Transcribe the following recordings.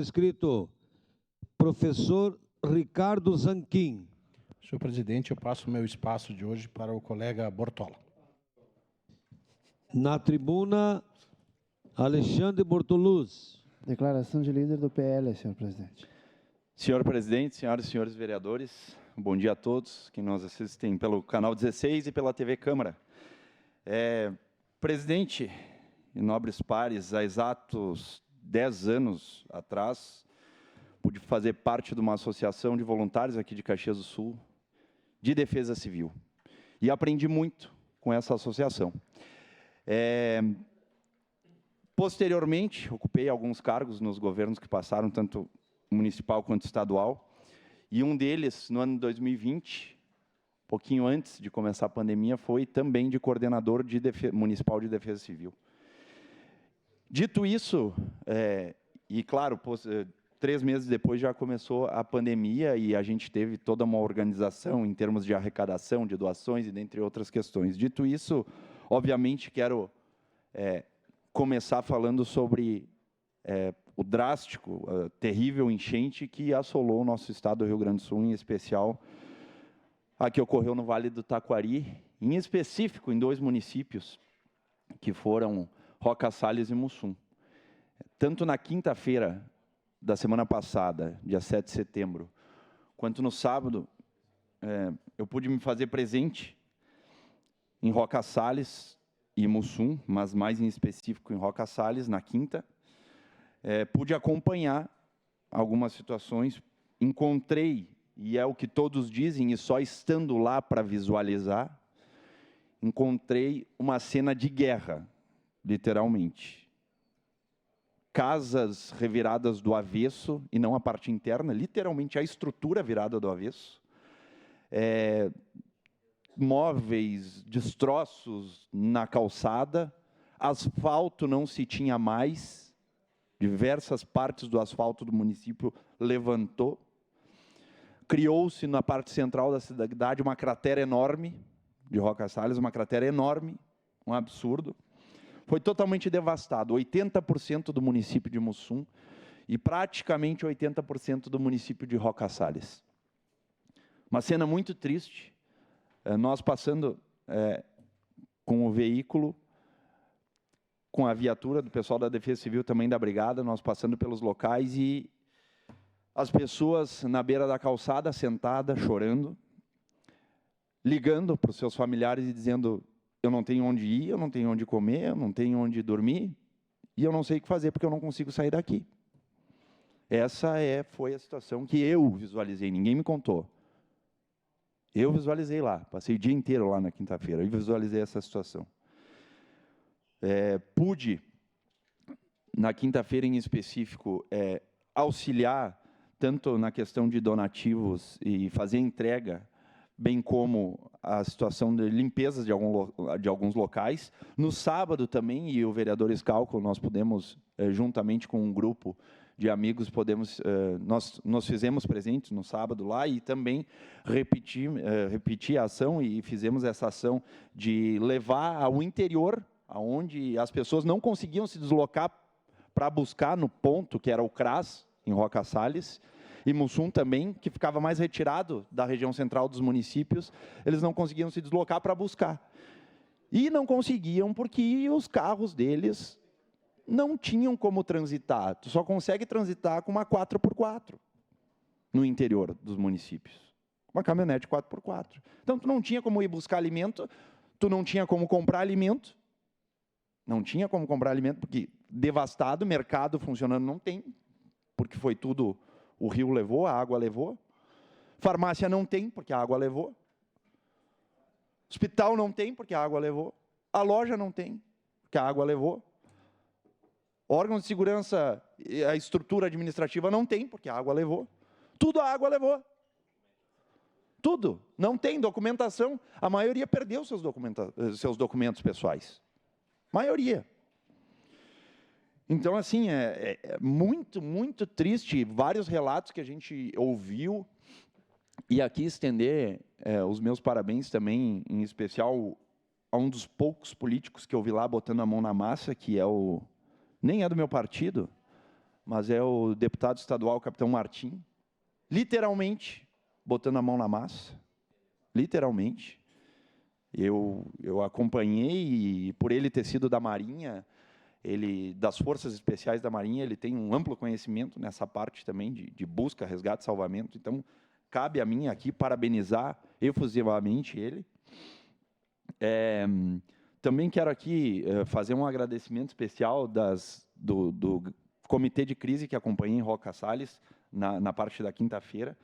Escrito, professor Ricardo Zanquim. Senhor presidente, eu passo o meu espaço de hoje para o colega Bortola. Na tribuna, Alexandre Bortoluz. Declaração de líder do PL, senhor presidente. Senhor presidente, senhoras e senhores vereadores, bom dia a todos que nos assistem pelo canal 16 e pela TV Câmara. Presidente e nobres pares, há exatos 10 anos atrás, pude fazer parte de uma associação de voluntários aqui de Caxias do Sul, de defesa civil. E aprendi muito com essa associação. Posteriormente, ocupei alguns cargos nos governos que passaram, tanto municipal quanto estadual, e um deles, no ano de 2020, pouquinho antes de começar a pandemia, foi também de coordenador municipal de defesa civil. Dito isso, e claro, 3 meses depois já começou a pandemia e a gente teve toda uma organização em termos de arrecadação, de doações e dentre outras questões. Dito isso, obviamente quero começar falando sobre o drástico, terrível enchente que assolou o nosso estado do Rio Grande do Sul, em especial a que ocorreu no Vale do Taquari, em específico em 2 municípios, que foram Roca Sales e Mussum. Tanto na quinta-feira da semana passada, dia 7 de setembro, quanto no sábado, eu pude me fazer presente em Roca Sales e Mussum, mas mais em específico em Roca Sales, na quinta. Pude acompanhar algumas situações, encontrei, e é o que todos dizem, e só estando lá para visualizar, encontrei uma cena de guerra, literalmente. Casas reviradas do avesso, e não a parte interna, literalmente a estrutura virada do avesso. Móveis, destroços na calçada, asfalto não se tinha mais, diversas partes do asfalto do município levantou. Criou-se na parte central da cidade uma cratera enorme, de Roca Sales, uma cratera enorme, um absurdo. Foi totalmente devastado, 80% do município de Mussum e praticamente 80% do município de Roca Sales. Uma cena muito triste, nós passando com o veículo, com a viatura do pessoal da Defesa Civil, também da Brigada, nós passando pelos locais e as pessoas na beira da calçada, sentadas, chorando, ligando para os seus familiares e dizendo: eu não tenho onde ir, eu não tenho onde comer, eu não tenho onde dormir, e eu não sei o que fazer porque eu não consigo sair daqui. Essa foi a situação que eu visualizei, ninguém me contou. Eu visualizei lá, passei o dia inteiro lá na quinta-feira e visualizei essa situação. Pude, na quinta-feira em específico, auxiliar tanto na questão de donativos e fazer entrega, bem como a situação de limpezas de alguns locais. No sábado também, e o vereador Scalco, nós pudemos, juntamente com um grupo de amigos, nós fizemos presentes no sábado lá e também repetir a ação e fizemos essa ação de levar ao interior, onde as pessoas não conseguiam se deslocar para buscar no ponto, que era o CRAS, em Roca Sales, e Mussum também, que ficava mais retirado da região central dos municípios, eles não conseguiam se deslocar para buscar. E não conseguiam porque os carros deles não tinham como transitar. Tu só consegue transitar com uma 4x4 no interior dos municípios. Uma caminhonete 4x4. Então, tu não tinha como ir buscar alimento, tu não tinha como comprar alimento. Não tinha como comprar alimento, porque devastado, mercado funcionando não tem, porque foi tudo... O rio levou, a água levou. Farmácia não tem, porque a água levou. Hospital não tem, porque a água levou. A loja não tem, porque a água levou. Órgãos de segurança, a estrutura administrativa não tem, porque a água levou. Tudo a água levou. Tudo. Não tem documentação. A maioria perdeu seus documentos pessoais. Maioria. Então, assim, muito, muito triste, vários relatos que a gente ouviu, e aqui estender os meus parabéns também, em especial, a um dos poucos políticos que eu vi lá botando a mão na massa, que nem é do meu partido, mas é o deputado estadual, capitão Martim, literalmente botando a mão na massa, literalmente. Eu acompanhei, e por ele ter sido da Marinha, das Forças Especiais da Marinha, ele tem um amplo conhecimento nessa parte também de busca, resgate, salvamento. Então, cabe a mim aqui parabenizar efusivamente ele. Também quero aqui fazer um agradecimento especial do comitê de crise que acompanhei em Roca Salles, na parte da quinta-feira,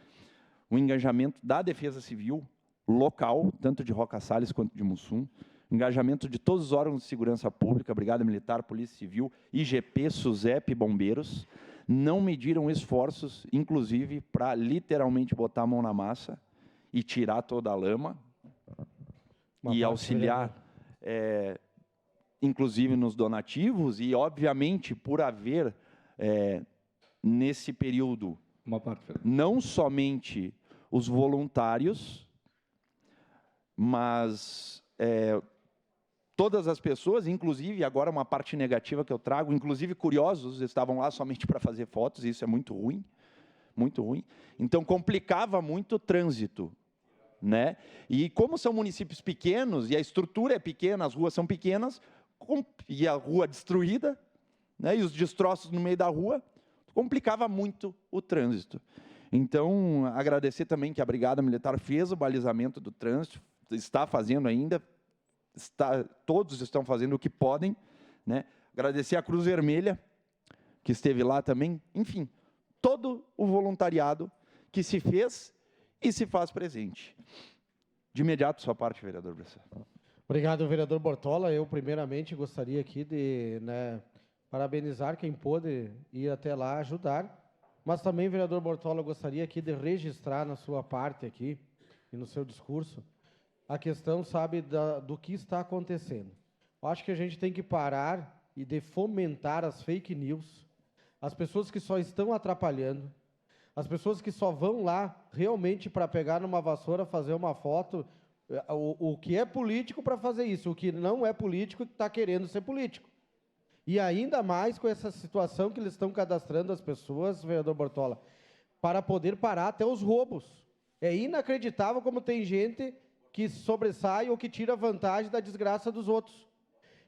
o engajamento da Defesa Civil local, tanto de Roca Salles quanto de Mussum, engajamento de todos os órgãos de segurança pública, Brigada Militar, Polícia Civil, IGP, SUSEP, Bombeiros, não mediram esforços, inclusive, para literalmente botar a mão na massa e tirar toda a lama e auxiliar, inclusive, nos donativos e, obviamente, por haver, nesse período, não somente os voluntários, mas todas as pessoas, inclusive, agora uma parte negativa que eu trago, inclusive curiosos, estavam lá somente para fazer fotos, e isso é muito ruim, muito ruim. Então, complicava muito o trânsito, né? E como são municípios pequenos, e a estrutura é pequena, as ruas são pequenas, e a rua destruída, né? E os destroços no meio da rua, complicava muito o trânsito. Então, agradecer também que a Brigada Militar fez o balizamento do trânsito, está fazendo ainda, todos estão fazendo o que podem, né? Agradecer a Cruz Vermelha, que esteve lá também, enfim, todo o voluntariado que se fez e se faz presente. De imediato, sua parte, vereador Bressel. Obrigado, vereador Bortola. Eu, primeiramente, gostaria aqui de parabenizar quem pôde ir até lá ajudar, mas também, vereador Bortola, eu gostaria aqui de registrar na sua parte aqui, e no seu discurso, a questão, sabe, do que está acontecendo. Eu acho que a gente tem que parar e de fomentar as fake news, as pessoas que só estão atrapalhando, as pessoas que só vão lá realmente para pegar numa vassoura, fazer uma foto, o que é político para fazer isso, o que não é político que está querendo ser político. E ainda mais com essa situação que eles estão cadastrando as pessoas, vereador Bortola, para poder parar até os roubos. É inacreditável como tem gente que sobressai ou que tira vantagem da desgraça dos outros.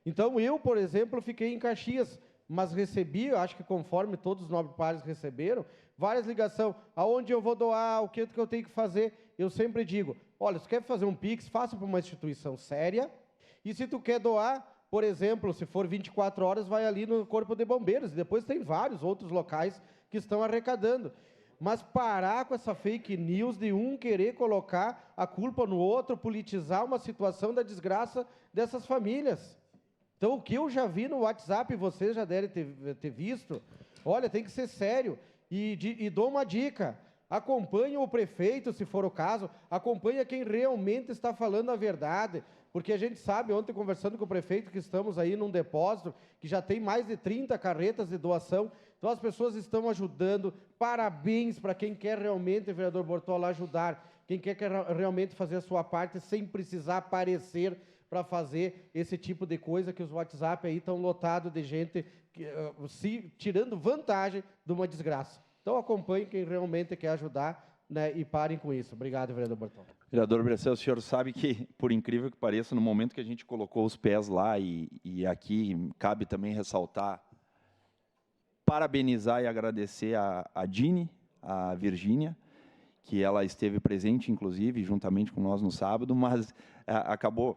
Então, eu, por exemplo, fiquei em Caxias, mas recebi, acho que conforme todos os nobres pares receberam, várias ligações, aonde eu vou doar, o que eu tenho que fazer. Eu sempre digo, olha, se quer fazer um Pix, faça para uma instituição séria, e se tu quer doar, por exemplo, se for 24 horas, vai ali no Corpo de Bombeiros, e depois tem vários outros locais que estão arrecadando. Mas parar com essa fake news de um querer colocar a culpa no outro, politizar uma situação da desgraça dessas famílias. Então, o que eu já vi no WhatsApp, vocês já devem ter visto, olha, tem que ser sério. E dou uma dica, acompanhe o prefeito, se for o caso, acompanhe quem realmente está falando a verdade, porque a gente sabe, ontem conversando com o prefeito, que estamos aí num depósito, que já tem mais de 30 carretas de doação, então as pessoas estão ajudando, parabéns para quem quer realmente, vereador Bortola, ajudar, quem quer realmente fazer a sua parte sem precisar aparecer para fazer esse tipo de coisa, que os WhatsApp aí estão lotados de gente tirando vantagem de uma desgraça. Então acompanhe quem realmente quer ajudar, né, e parem com isso. Obrigado, vereador Bortola. Vereador Bressel, o senhor sabe que, por incrível que pareça, no momento que a gente colocou os pés lá, e aqui cabe também ressaltar, parabenizar e agradecer a Dini, a Virgínia, que ela esteve presente, inclusive, juntamente com nós no sábado, mas acabou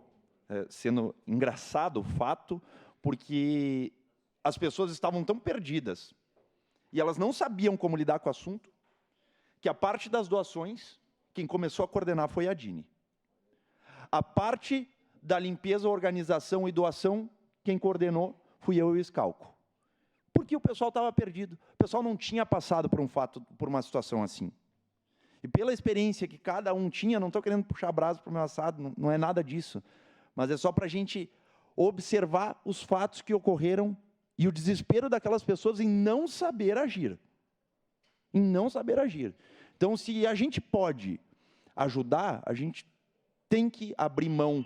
sendo engraçado o fato, porque as pessoas estavam tão perdidas, e elas não sabiam como lidar com o assunto, que a parte das doações, quem começou a coordenar foi a Dini. A parte da limpeza, organização e doação, quem coordenou fui eu e o Scalco. Porque o pessoal estava perdido, o pessoal não tinha passado por uma situação assim. E pela experiência que cada um tinha, não estou querendo puxar brasa para o meu assado, não é nada disso, mas é só para a gente observar os fatos que ocorreram e o desespero daquelas pessoas em não saber agir. Em não saber agir. Então, se a gente pode ajudar, a gente tem que abrir mão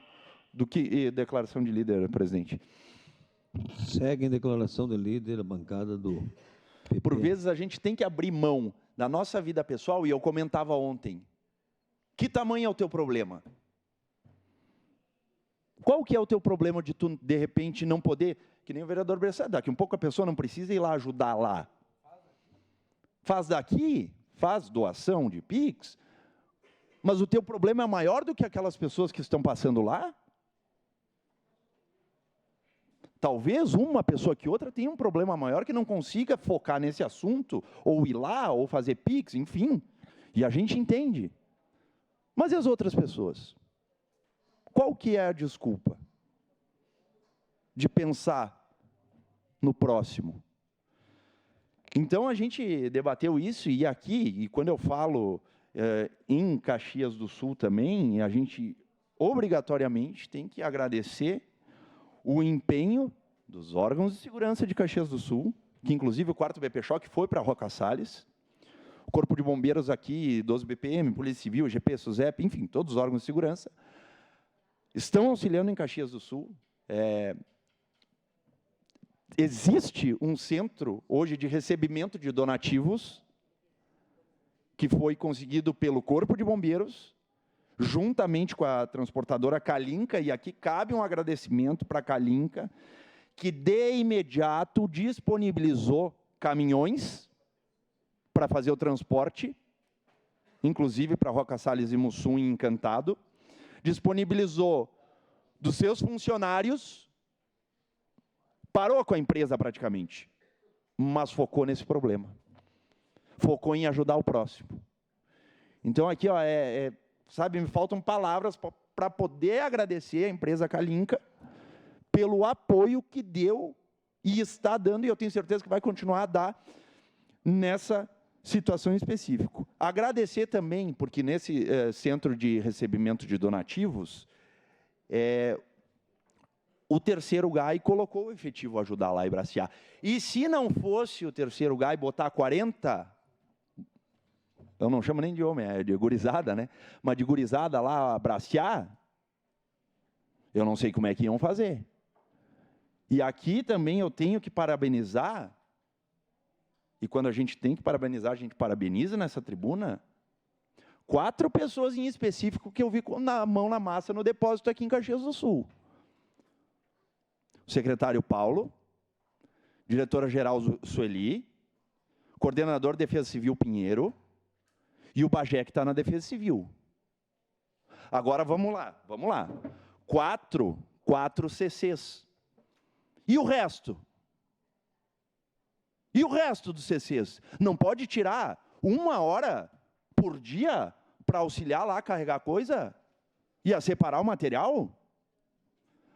do que... Declaração de líder, presidente. Segue em declaração de líder a bancada do Por vezes a gente tem que abrir mão da nossa vida pessoal, e eu comentava ontem, que tamanho é o teu problema? Qual que é o teu problema de tu, de repente, não poder, que nem o vereador Bressan, daqui um pouco a pessoa não precisa ir lá ajudar lá. Faz daqui, faz doação de Pix, mas o teu problema é maior do que aquelas pessoas que estão passando lá? Talvez uma pessoa que outra tenha um problema maior que não consiga focar nesse assunto, ou ir lá, ou fazer Pix, enfim. E a gente entende. Mas e as outras pessoas? Qual que é a desculpa de pensar no próximo? Então, a gente debateu isso, e aqui, e quando eu falo em Caxias do Sul também, a gente obrigatoriamente tem que agradecer o empenho dos órgãos de segurança de Caxias do Sul, que inclusive o 4º BP Choque foi para Roca Salles, o Corpo de Bombeiros aqui, 12 BPM, Polícia Civil, GP, SUSEP, enfim, todos os órgãos de segurança, estão auxiliando em Caxias do Sul. Existe um centro, hoje, de recebimento de donativos, que foi conseguido pelo Corpo de Bombeiros, juntamente com a transportadora Calinca, e aqui cabe um agradecimento para a Calinca, que de imediato disponibilizou caminhões para fazer o transporte, inclusive para Roca Salles e Mussum e Encantado, disponibilizou dos seus funcionários, parou com a empresa praticamente, mas focou nesse problema, focou em ajudar o próximo. Então aqui, ó, sabe, me faltam palavras para poder agradecer a empresa Calinca pelo apoio que deu e está dando, e eu tenho certeza que vai continuar a dar nessa situação específica. Agradecer também, porque nesse centro de recebimento de donativos, o 3º GAI colocou o efetivo ajudar lá e bracear. E se não fosse o 3º GAI botar 40, eu não chamo nem de homem, é de gurizada, né? Mas de gurizada lá bracear, eu não sei como é que iam fazer. E aqui também eu tenho que parabenizar, e quando a gente tem que parabenizar, a gente parabeniza nessa tribuna, 4 pessoas em específico que eu vi com a mão na massa no depósito aqui em Caxias do Sul. O secretário Paulo, diretora-geral Sueli, coordenador de Defesa Civil Pinheiro, e o Bagé, que está na Defesa Civil. Agora, vamos lá. 4 CCs. E o resto? E o resto dos CCs? Não pode tirar 1 hora por dia para auxiliar lá, carregar coisa? E a separar o material?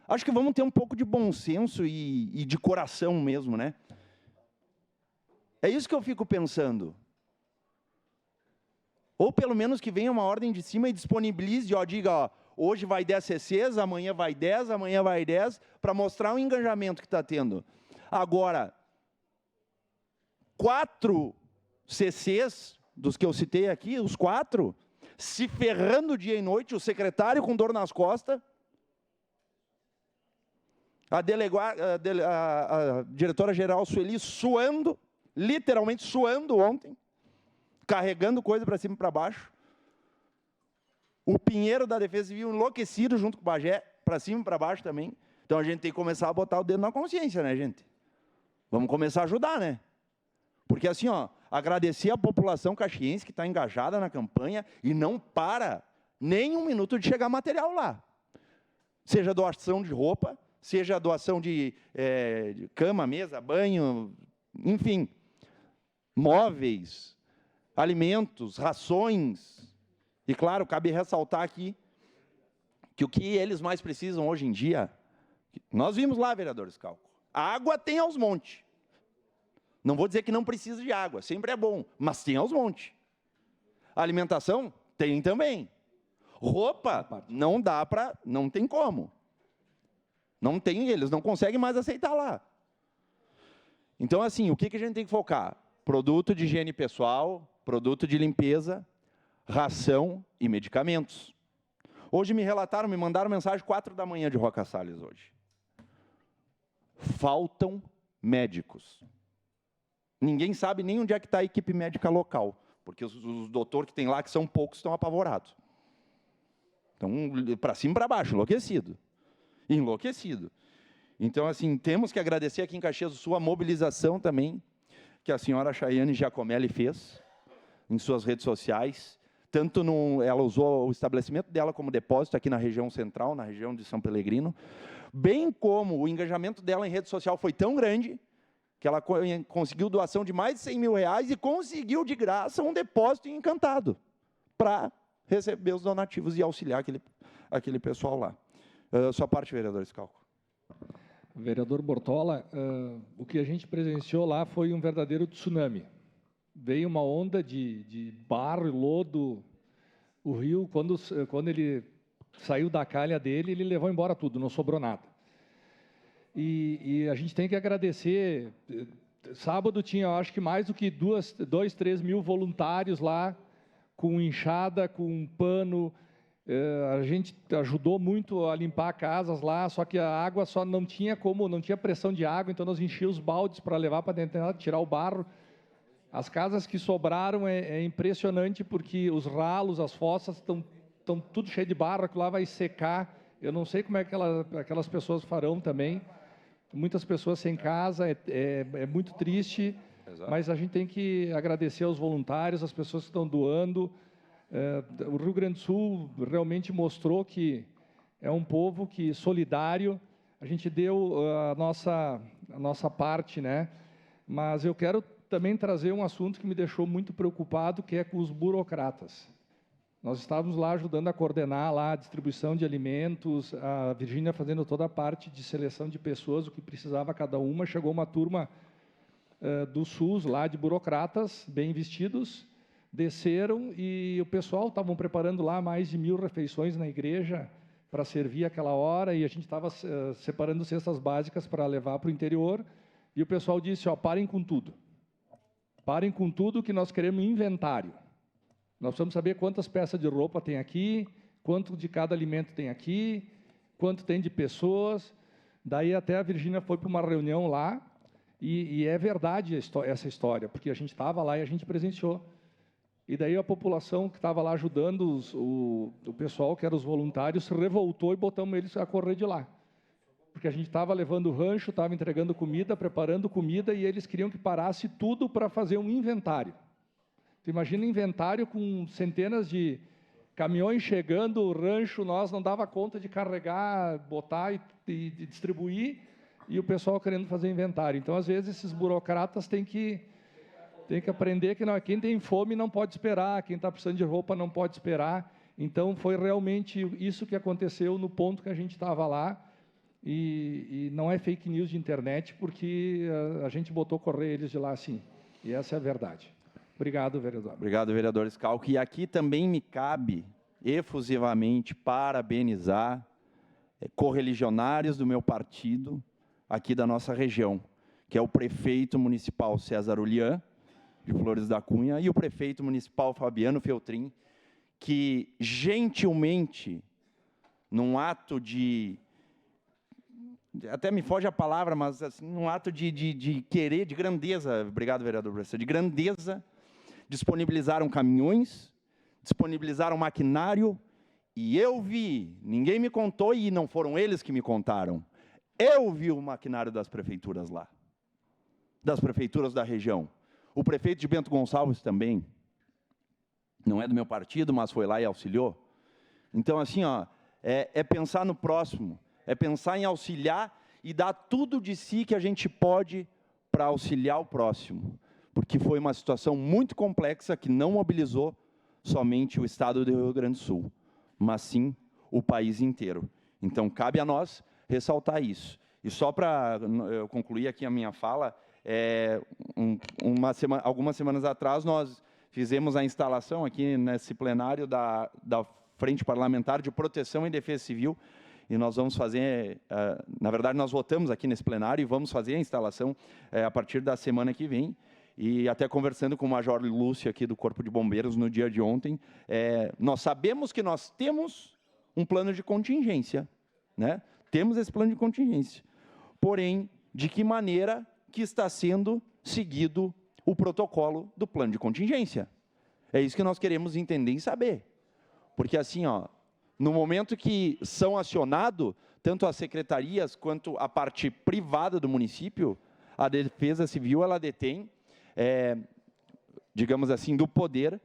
Acho que vamos ter um pouco de bom senso e de coração mesmo, né? É isso que eu fico pensando. Ou pelo menos que venha uma ordem de cima e disponibilize, diga, ó, hoje vai 10 CCs, amanhã vai 10, amanhã vai 10, para mostrar o engajamento que está tendo. Agora, 4 CCs, dos que eu citei aqui, os 4, se ferrando dia e noite, o secretário com dor nas costas, a diretora-geral Sueli suando, literalmente suando ontem, carregando coisa para cima e para baixo. O Pinheiro da Defesa Civil enlouquecido junto com o Bagé, para cima e para baixo também. Então a gente tem que começar a botar o dedo na consciência, né, gente? Vamos começar a ajudar, né? Porque assim, ó, agradecer a população caxiense que está engajada na campanha e não para nem um minuto de chegar material lá. Seja doação de roupa, seja doação de cama, mesa, banho, enfim, móveis, alimentos, rações. E, claro, cabe ressaltar aqui que o que eles mais precisam hoje em dia, nós vimos lá, vereador Scalco, a água tem aos montes. Não vou dizer que não precisa de água, sempre é bom, mas tem aos montes. A alimentação tem também. Roupa, não dá para, não tem como. Não tem, eles não conseguem mais aceitar lá. Então, assim, o que a gente tem que focar? Produto de higiene pessoal, produto de limpeza, ração e medicamentos. Hoje me relataram, me mandaram mensagem 4 da manhã de Roca Salles hoje. Faltam médicos. Ninguém sabe nem onde é que está a equipe médica local, porque os doutores que tem lá, que são poucos, estão apavorados. Então, para cima e para baixo, enlouquecido. Enlouquecido. Então, assim, temos que agradecer aqui em Caxias do Sul a mobilização também que a senhora Chayane Giacomelli fez em suas redes sociais. Tanto ela usou o estabelecimento dela como depósito aqui na região central, na região de São Pelegrino, bem como o engajamento dela em rede social foi tão grande que ela conseguiu doação de mais de 100 mil reais e conseguiu de graça um depósito em Encantado para receber os donativos e auxiliar aquele pessoal lá. Sua parte, vereador Scalco. Vereador Bortola, o que a gente presenciou lá foi um verdadeiro tsunami. Veio uma onda de barro e lodo. O rio, quando ele saiu da calha dele, ele levou embora tudo, não sobrou nada. E a gente tem que agradecer. Sábado tinha, acho que mais do que 2, 3 mil voluntários lá, com enxada, com pano. A gente ajudou muito a limpar casas lá, só que a água só não tinha pressão de água, então nós enchíamos os baldes para levar para dentro, tirar o barro. As casas que sobraram é impressionante, porque os ralos, as fossas estão tudo cheio de barro, aquilo lá vai secar. Eu não sei como é que aquelas pessoas farão também. Muitas pessoas sem casa, é muito triste. Exato. Mas a gente tem que agradecer aos voluntários, às pessoas que estão doando. O Rio Grande do Sul realmente mostrou que é um povo solidário. A gente deu a nossa parte, né? Mas eu quero também trazer um assunto que me deixou muito preocupado, que é com os burocratas. Nós estávamos lá ajudando a coordenar lá a distribuição de alimentos, a Virgínia fazendo toda a parte de seleção de pessoas, o que precisava cada uma. Chegou uma turma do SUS lá de burocratas, bem vestidos, desceram e o pessoal estavam preparando lá mais de 1000 refeições na igreja para servir aquela hora, e a gente estava separando cestas básicas para levar para o interior, e o pessoal disse, parem com tudo. Parem com tudo que nós queremos inventário. Nós precisamos saber quantas peças de roupa tem aqui, quanto de cada alimento tem aqui, quanto tem de pessoas. Daí até a Virgínia foi para uma reunião lá, e é verdade essa história, porque a gente estava lá e a gente presenciou. E daí a população que estava lá ajudando o pessoal, que eram os voluntários, se revoltou e botamos eles a correr de lá. Porque a gente estava levando o rancho, estava entregando comida, preparando comida, e eles queriam que parasse tudo para fazer um inventário. Tu imagina um inventário com centenas de caminhões chegando, o rancho, nós não dava conta de carregar, botar e distribuir, e o pessoal querendo fazer inventário. Então, às vezes, esses burocratas têm que aprender que quem tem fome não pode esperar, quem está precisando de roupa não pode esperar. Então, foi realmente isso que aconteceu no ponto que a gente estava lá, e não é fake news de internet, porque a gente botou correr eles de lá assim, e essa é a verdade. Obrigado, vereador. Obrigado, vereador Scalco. E aqui também me cabe, efusivamente, parabenizar correligionários do meu partido, aqui da nossa região, que é o prefeito municipal César Ulian, de Flores da Cunha, e o prefeito municipal Fabiano Feltrin, que gentilmente, num ato de... até me foge a palavra, mas assim, num ato de querer, de grandeza, obrigado, vereador Bressa, de grandeza, disponibilizaram caminhões, disponibilizaram maquinário, e eu vi, ninguém me contou, e não foram eles que me contaram, eu vi o maquinário das prefeituras lá, das prefeituras da região. O prefeito de Bento Gonçalves também, não é do meu partido, mas foi lá e auxiliou. Então, assim, é pensar no próximo, é pensar em auxiliar e dar tudo de si que a gente pode para auxiliar o próximo, porque foi uma situação muito complexa que não mobilizou somente o estado do Rio Grande do Sul, mas sim o país inteiro. Então, cabe a nós ressaltar isso. E só para eu concluir aqui a minha fala, algumas semanas atrás, nós fizemos a instalação aqui nesse plenário da Frente Parlamentar de Proteção e Defesa Civil, e nós vamos fazer, na verdade, nós votamos aqui nesse plenário e vamos fazer a instalação a partir da semana que vem, e até conversando com o Major Lúcio aqui do Corpo de Bombeiros no dia de ontem, nós sabemos que nós temos um plano de contingência, né? Temos esse plano de contingência, porém, de que maneira que está sendo seguido o protocolo do plano de contingência. É isso que nós queremos entender e saber. Porque assim, ó, no momento que são acionados, tanto as secretarias quanto a parte privada do município, a Defesa Civil ela detém, digamos assim, do poder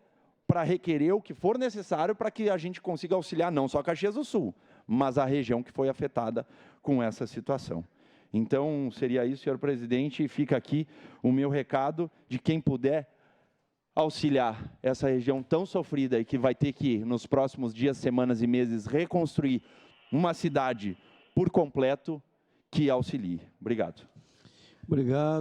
para requerer o que for necessário para que a gente consiga auxiliar não só Caxias do Sul, mas a região que foi afetada com essa situação. Então, seria isso, senhor presidente, e fica aqui o meu recado de quem puder auxiliar essa região tão sofrida e que vai ter que, nos próximos dias, semanas e meses, reconstruir uma cidade por completo, que auxilie. Obrigado. Obrigado.